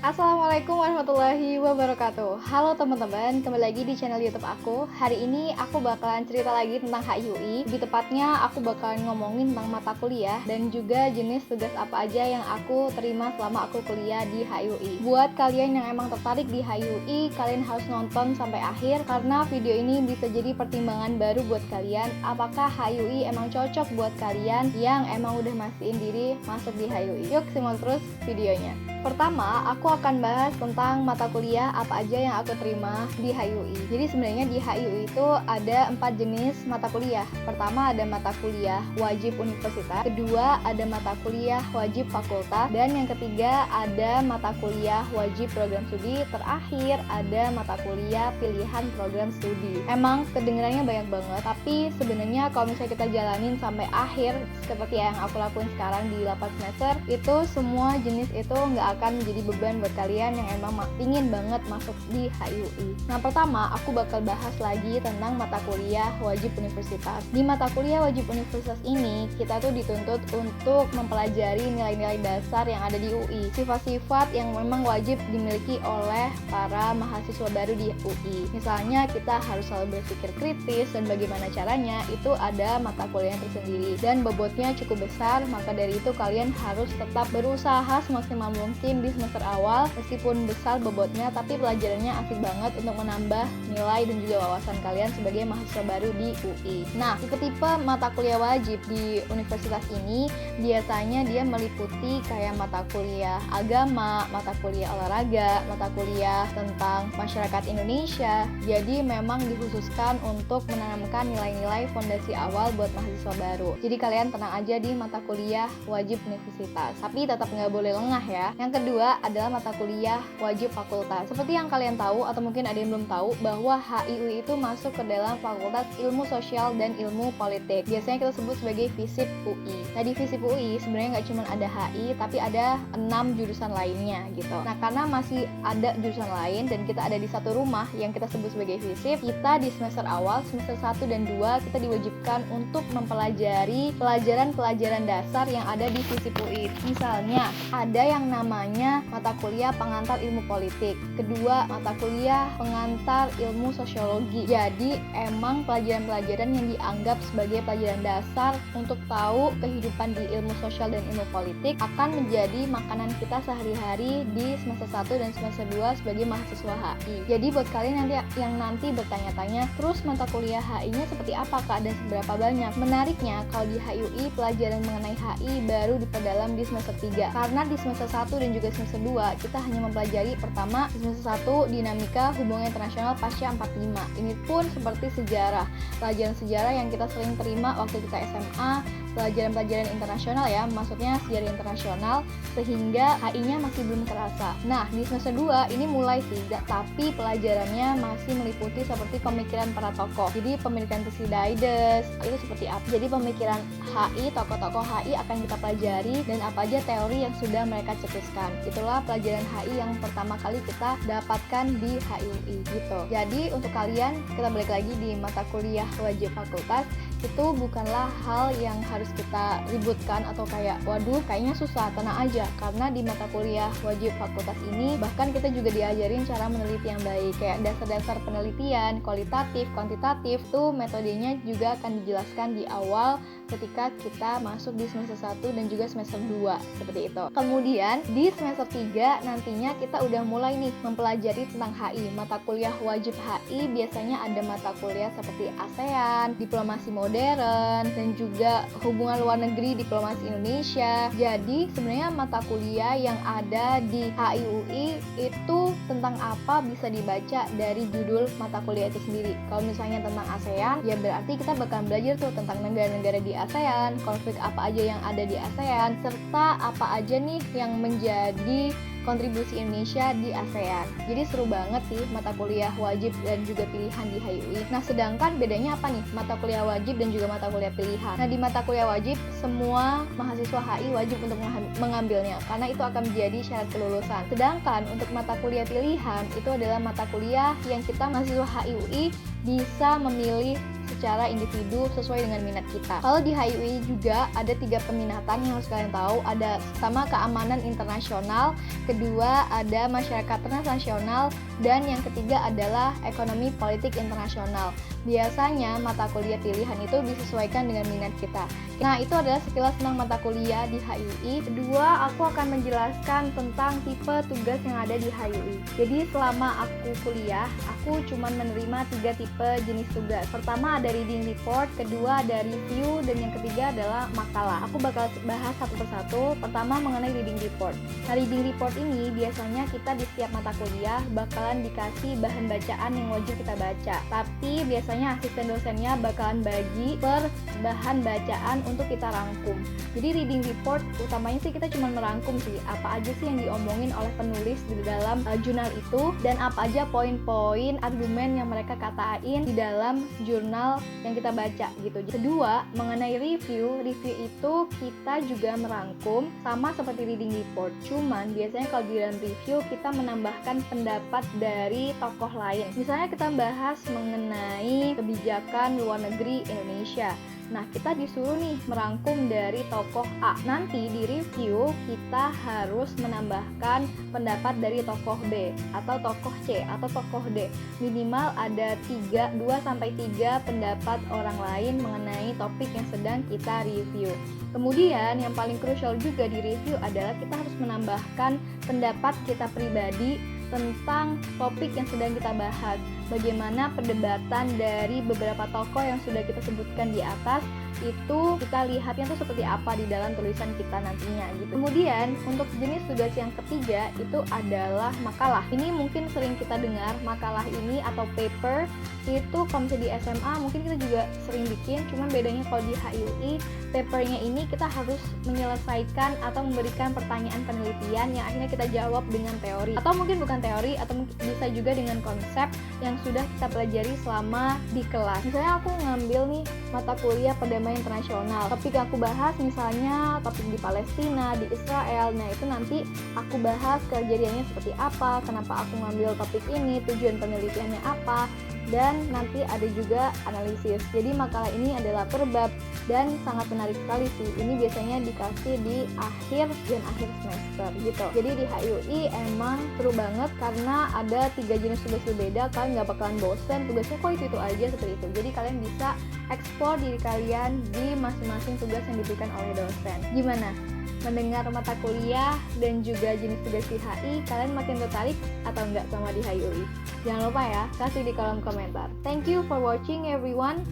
Assalamualaikum warahmatullahi wabarakatuh. Halo teman-teman, kembali lagi di channel YouTube aku. Hari ini aku bakalan cerita lagi tentang HIUI. Lebih tepatnya aku bakalan ngomongin tentang mata kuliah dan juga jenis tugas apa aja yang aku terima selama aku kuliah di HIUI. Buat kalian yang emang tertarik di HIUI, kalian harus nonton sampai akhir karena video ini bisa jadi pertimbangan baru buat kalian. Apakah HIUI emang cocok buat kalian yang emang udah mastiin diri masuk di HIUI? Yuk simak terus videonya. Pertama, aku akan bahas tentang mata kuliah apa aja yang aku terima di HIUI. Jadi sebenarnya di HIUI itu ada 4 jenis mata kuliah. Pertama ada mata kuliah wajib universitas, kedua ada mata kuliah wajib fakultas, dan yang ketiga ada mata kuliah wajib program studi, terakhir ada mata kuliah pilihan program studi. Emang kedengarannya banyak banget, tapi sebenarnya kalau misalnya kita jalanin sampai akhir seperti yang aku lakuin sekarang di 8 semester, itu semua jenis itu nggak akan menjadi beban buat kalian yang emang ingin banget masuk di HIUI. Nah, pertama aku bakal bahas lagi tentang mata kuliah wajib universitas. Di mata kuliah wajib universitas ini, kita tuh dituntut untuk mempelajari nilai-nilai dasar yang ada di UI, sifat-sifat yang memang wajib dimiliki oleh para mahasiswa baru di UI. Misalnya kita harus selalu berpikir kritis dan bagaimana caranya, itu ada mata kuliah tersendiri dan bobotnya cukup besar, maka dari itu kalian harus tetap berusaha semaksimal mungkin di semester awal. Meskipun besar bobotnya, tapi pelajarannya asik banget untuk menambah nilai dan juga wawasan kalian sebagai mahasiswa baru di UI. Nah, tipe-tipe mata kuliah wajib di universitas ini biasanya dia meliputi kayak mata kuliah agama, mata kuliah olahraga, mata kuliah tentang masyarakat Indonesia. Jadi memang dikhususkan untuk menanamkan nilai-nilai fondasi awal buat mahasiswa baru. Jadi kalian tenang aja di mata kuliah wajib universitas, tapi tetap nggak boleh lengah ya. Yang kedua adalah mata kuliah wajib fakultas. Seperti yang kalian tahu atau mungkin ada yang belum tahu, bahwa HIUI itu masuk ke dalam Fakultas Ilmu Sosial dan Ilmu Politik. Biasanya kita sebut sebagai FISIP UI. Nah, di FISIP UI sebenarnya nggak cuma ada HI, tapi ada 6 jurusan lainnya gitu. Nah, karena masih ada jurusan lain dan kita ada di satu rumah yang kita sebut sebagai FISIP, kita di semester awal, semester 1 dan 2 kita diwajibkan untuk mempelajari pelajaran-pelajaran dasar yang ada di FISIP UI. Misalnya, ada yang namanya mata kuliah pengantar ilmu politik, kedua mata kuliah pengantar ilmu sosiologi. Jadi emang pelajaran-pelajaran yang dianggap sebagai pelajaran dasar untuk tahu kehidupan di ilmu sosial dan ilmu politik akan menjadi makanan kita sehari-hari di semester 1 dan semester 2 sebagai mahasiswa HI. Jadi buat kalian yang nanti bertanya-tanya, terus mata kuliah HI-nya seperti apa Kak dan seberapa banyak? Menariknya, kalau di HIUI pelajaran mengenai HI baru diperdalam di semester 3. Karena di semester 1 dan juga semester 2 kita hanya mempelajari pertama di semester 1 dinamika hubungan internasional pasca 45. Ini pun seperti sejarah, pelajaran sejarah yang kita sering terima waktu kita SMA, pelajaran-pelajaran internasional ya, maksudnya sejarah internasional, sehingga HI-nya masih belum terasa. Nah, di semester 2 ini mulai sih, tapi pelajarannya masih meliputi seperti pemikiran para tokoh. Jadi pemikiran Thucydides itu seperti apa? Jadi pemikiran HI, tokoh-tokoh HI akan kita pelajari dan apa aja teori yang sudah mereka cetuskan. Itulah pelajaran HI yang pertama kali kita dapatkan di HIUI gitu. Jadi untuk kalian, kita balik lagi di mata kuliah wajib fakultas, itu bukanlah hal yang harus kita ributkan atau kayak waduh kayaknya susah, tenang aja, karena di mata kuliah wajib fakultas ini bahkan kita juga diajarin cara meneliti yang baik, kayak dasar-dasar penelitian, kualitatif, kuantitatif, tuh metodenya juga akan dijelaskan di awal ketika kita masuk di semester 1 dan juga semester 2 seperti itu. Kemudian di semester 3 nantinya kita udah mulai nih mempelajari tentang HI. Mata kuliah wajib HI biasanya ada mata kuliah seperti ASEAN, diplomasi modern, dan juga hubungan luar negeri, diplomasi Indonesia. Jadi sebenarnya mata kuliah yang ada di HIUI itu tentang apa bisa dibaca dari judul mata kuliah itu sendiri. Kalau misalnya tentang ASEAN, ya berarti kita bakal belajar tuh tentang negara-negara di ASEAN, konflik apa aja yang ada di ASEAN, serta apa aja nih yang menjadi kontribusi Indonesia di ASEAN. Jadi seru banget sih mata kuliah wajib dan juga pilihan di HIUI. Nah, sedangkan bedanya apa nih mata kuliah wajib dan juga mata kuliah pilihan? Nah, di mata kuliah wajib semua mahasiswa HI wajib untuk mengambilnya karena itu akan menjadi syarat kelulusan. Sedangkan untuk mata kuliah pilihan itu adalah mata kuliah yang kita mahasiswa HIUI bisa memilih secara individu sesuai dengan minat kita. Kalau di HIUI juga ada 3 peminatan yang harus kalian tahu. Ada pertama keamanan internasional, kedua ada masyarakat transnasional, dan yang ketiga adalah ekonomi politik internasional. Biasanya mata kuliah pilihan itu disesuaikan dengan minat kita. Nah, itu adalah sekilas tentang mata kuliah di HIUI. Kedua, aku akan menjelaskan tentang tipe tugas yang ada di HIUI. Jadi selama aku kuliah, aku cuma menerima 3 tipe jenis tugas. Pertama ada reading report, kedua ada review, dan yang ketiga adalah makalah. Aku bakal bahas satu persatu. Pertama mengenai reading report. Nah, reading report ini biasanya kita di setiap mata kuliah bakalan dikasih bahan bacaan yang wajib kita baca. Tapi biasanya asisten dosennya bakalan bagi per bahan bacaan untuk kita rangkum. Jadi reading report utamanya sih kita cuma merangkum sih apa aja sih yang diomongin oleh penulis di dalam jurnal itu, dan apa aja poin-poin argumen yang mereka katain di dalam jurnal yang kita baca gitu. Kedua, mengenai review itu kita juga merangkum sama seperti reading report. Cuman biasanya kalau di dalam review kita menambahkan pendapat dari tokoh lain. Misalnya kita bahas mengenai kebijakan luar negeri Indonesia. Nah, kita disuruh nih merangkum dari tokoh A. Nanti di review kita harus menambahkan pendapat dari tokoh B atau tokoh C atau tokoh D. Minimal ada 2-3 pendapat orang lain mengenai topik yang sedang kita review. Kemudian yang paling krusial juga di review adalah kita harus menambahkan pendapat kita pribadi tentang topik yang sedang kita bahas. Bagaimana perdebatan dari beberapa tokoh yang sudah kita sebutkan di atas itu kita lihatnya tuh seperti apa di dalam tulisan kita nantinya gitu. Kemudian untuk jenis tugas yang ketiga itu adalah makalah. Ini mungkin sering kita dengar makalah ini atau paper itu kalau misalnya di SMA mungkin kita juga sering bikin, cuman bedanya kalau di HIUI papernya ini kita harus menyelesaikan atau memberikan pertanyaan penelitian yang akhirnya kita jawab dengan teori, atau mungkin bukan teori, atau bisa juga dengan konsep yang sudah kita pelajari selama di kelas. Misalnya aku ngambil nih mata kuliah perdamaian internasional, topik yang aku bahas misalnya topik di Palestina, di Israel. Nah, itu nanti aku bahas kejadiannya seperti apa, kenapa aku ngambil topik ini, tujuan penelitiannya apa, dan nanti ada juga analisis. Jadi makalah ini adalah per bab dan sangat menarik sekali sih. Ini biasanya dikasih di akhir semester gitu. Jadi di HIUI emang seru banget karena ada 3 jenis tugas berbeda. Kalian nggak bakalan bosen, tugasnya kok itu aja seperti itu. Jadi kalian bisa eksplor diri kalian di masing-masing tugas yang diberikan oleh dosen. Gimana? Mendengar mata kuliah dan juga jenis tugas di HI, kalian makin tertarik atau enggak sama di HIUI? Jangan lupa ya, kasih di kolom komentar. Thank you for watching everyone.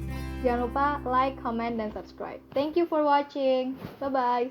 Jangan lupa like, comment, dan subscribe. Thank you for watching. Bye-bye.